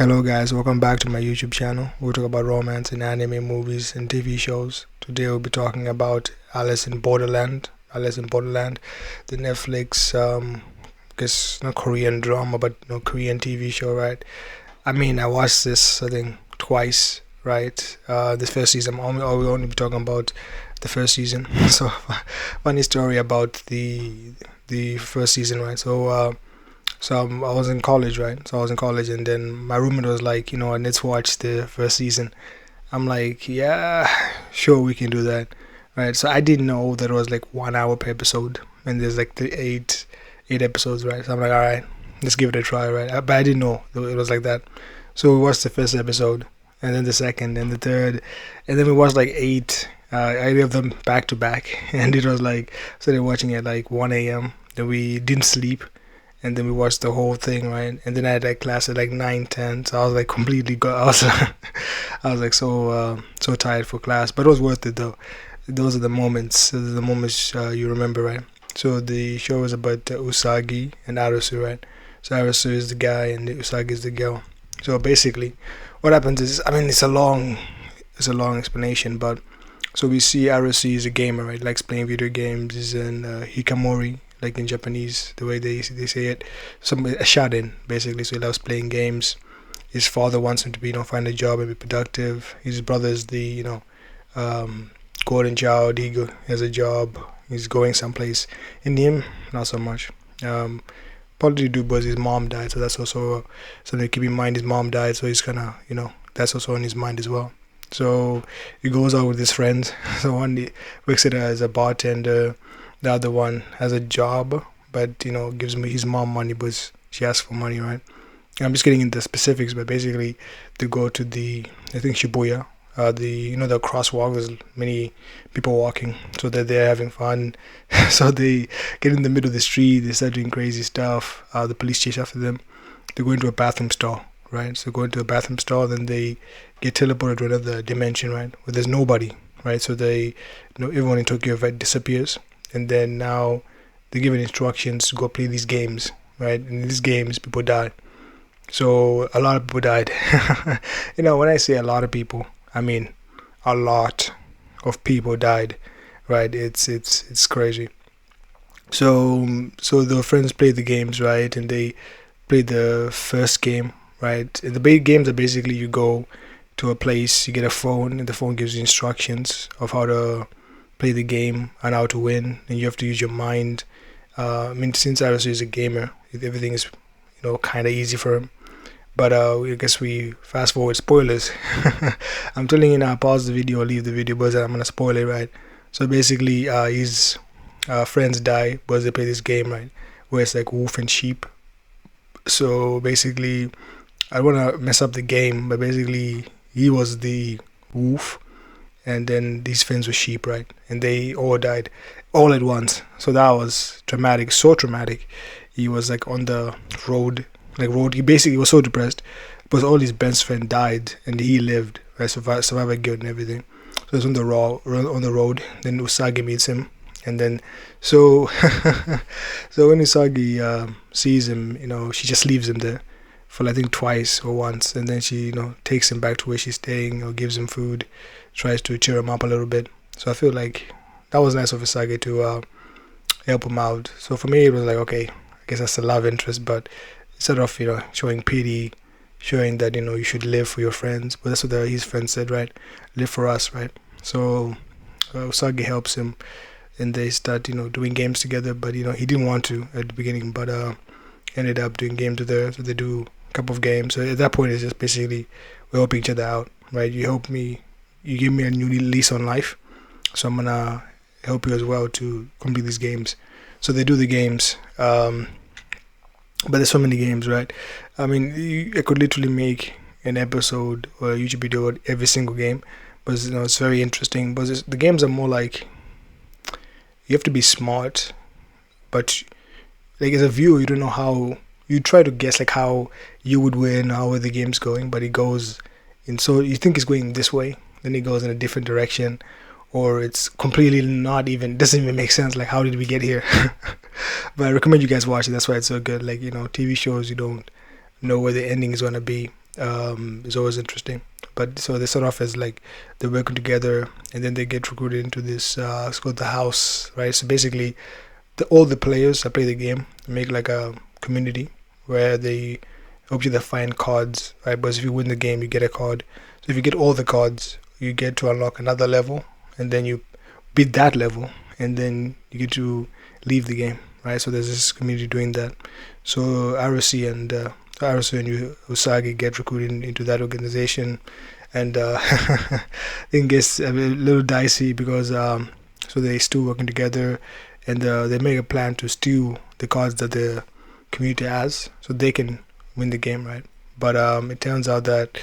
Hello guys, welcome back to my YouTube channel. We'll talk about romance in anime, movies, and TV shows. Today we'll be talking about Alice in Borderland. Alice in Borderland, the Netflix, guess not Korean drama, but Korean TV show, right? I mean, I watched this I think twice, right? This first season, we'll only be talking about the first season. So, funny story about the first season, right? So I was in college, right? So I was in college, and then my roommate was like, let's watch the first season. I'm like, yeah, sure, we can do that, right? So I didn't know that it was like 1 hour per episode, and there's like the eight episodes, right? So I'm like, all right, let's give it a try, right? But I didn't know it was like that. So we watched the first episode, and then the second, and the third, and then we watched like eight of them back to back, and it was like started watching at like 1 a.m. Then we didn't sleep, and then we watched the whole thing, right? And then I had like class at like 9:10, so I was like completely I was like so tired for class, but it was worth it though. Those are the moments. Those are the moments you remember, right? So the show is about Usagi and Arisu, right? So Arisu is the guy and Usagi is the girl. So basically, what happens is, I mean, it's a long explanation, but so we see Arisu is a gamer, right? Likes playing video games. He's an hikamori, like in Japanese, the way they say it. A shut-in, basically. So he loves playing games. His father wants him to be, find a job and be productive. His brother is the, golden child. Has a job. He's going someplace. In him, not so much. Probably do because his mom died, so that's also something to keep in mind. His mom died, so he's kind of, that's also on his mind as well. So he goes out with his friends. So one day works as a bartender. The other one has a job, but gives me his mom money because she asks for money, right? And I'm just getting into specifics, but basically they go to I think Shibuya, the crosswalk. There's many people walking, so that they're having fun. So they get in the middle of the street. They start doing crazy stuff. The police chase after them. They go into a bathroom stall, right? So go into a bathroom stall, then they get teleported to another dimension, right, where there's nobody, right? So everyone in Tokyo disappears. And then now they're given instructions to go play these games, right? In these games, people die. So a lot of people died. When I say a lot of people, I mean a lot of people died, right? It's crazy. So the friends play the games, right? And they play the first game, right? And the big games are basically you go to a place, you get a phone, and the phone gives you instructions of how to play the game and how to win, and you have to use your mind. I mean, since Arisu is a gamer, everything is kind of easy for him. But I guess we fast forward spoilers. I'm telling you now, pause the video or leave the video, but I'm gonna spoil it, right? So basically, his friends die because they play this game, right, where it's like wolf and sheep. So basically, I don't want to mess up the game, but basically he was the wolf, and then these friends were sheep, right? And they all died all at once. So that was traumatic, so traumatic. He was like on the road. He basically was so depressed because all his best friend died and he lived, right? Survivor guilt and everything. So it's on the road. Then Usagi meets him, and then so so when Usagi sees him, she just leaves him there for I think twice or once, and then she takes him back to where she's staying, or gives him food, tries to cheer him up a little bit. So I feel like that was nice of Usagi to help him out. So for me it was like, okay, I guess that's a love interest, but instead of showing pity, showing that you should live for your friends, but that's what his friends said, right? Live for us, right? So Usagi helps him, and they start doing games together, but he didn't want to at the beginning, but ended up doing games together. So they do a couple of games. So at that point it's just basically we help each other out, right? You give me a new lease on life, so I'm gonna help you as well to complete these games. So they do the games, but there's so many games, right? I mean, I could literally make an episode or a YouTube video on every single game, but it's very interesting. But the games are more like you have to be smart, but like as a viewer, you don't know how. You try to guess like how you would win, how the game's going, but it goes in. So you think it's going this way, then it goes in a different direction, or it's completely doesn't even make sense. Like, how did we get here? But I recommend you guys watch it. That's why it's so good. Like, TV shows, you don't know where the ending is going to be. is always interesting. But so they start off as like they're working together, and then they get recruited into this. It's called the house, right? So basically, all the players that play the game make like a community where they obviously they find cards, right? But if you win the game, you get a card. So if you get all the cards, you get to unlock another level, and then you beat that level, and then you get to leave the game, right? So there's this community doing that. So Arisu and Usagi get recruited into that organization, and it gets a little dicey because so they still working together, and they make a plan to steal the cards that the community has, so they can win the game, right? But it turns out that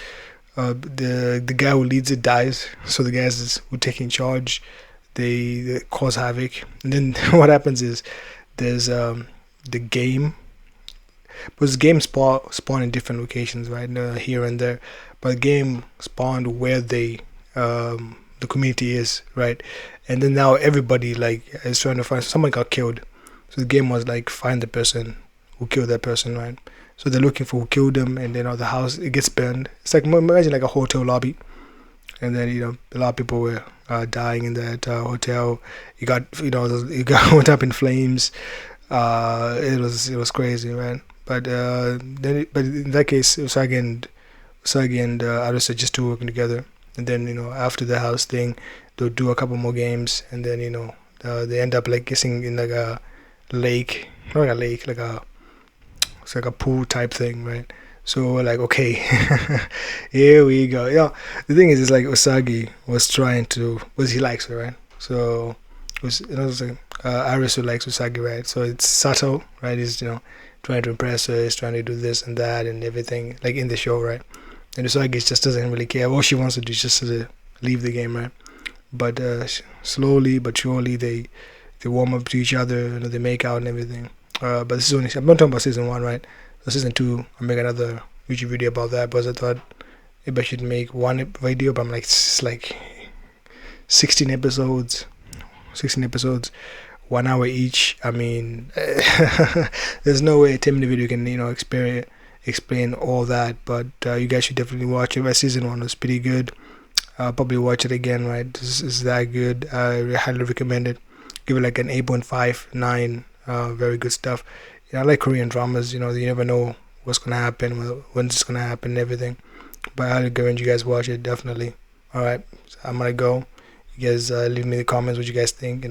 the guy who leads it dies, so the guys who taking charge, they cause havoc, and then what happens is there's the game, because games spawn in different locations, right? Here and there, but the game spawned where the community is, right? And then now everybody like is trying to find someone got killed, so the game was like find the person who killed that person, right? So they're looking for who killed them, and then the house it gets burned. It's like imagine like a hotel lobby, and then a lot of people were dying in that hotel. You got you got went up in flames. It was crazy, man. But but in that case, Usagi and Arisu just two working together, and then after the house thing, they'll do a couple more games, and then they end up like kissing in like a lake, not like a lake, it's like a pool type thing, right? So we're like, okay, here we go. The thing is, it's like Usagi he likes her, right? So like, Arisu likes Usagi, right? So it's subtle, right? He's trying to impress her, he's trying to do this and that and everything, like in the show, right? And Usagi just doesn't really care. All she wants to do is just to leave the game, right? But slowly but surely they warm up to each other, they make out and everything. But this is only, I'm not talking about season 1, right? So season 2, I'll make another YouTube video about that, because I thought maybe I should make one video, but I'm like, it's like 16 episodes, 1 hour each. I mean, there's no way a 10-minute video can explain all that, but you guys should definitely watch it. My season 1 was pretty good. I'll probably watch it again, right? This is that good. I highly recommend it. Give it like an 8.5, 9. Very good stuff. I like Korean dramas. You never know what's gonna happen, when it's gonna happen, and everything. But I highly recommend you guys watch it, definitely. All right, so I'm gonna go. You guys leave me in the comments what you guys think.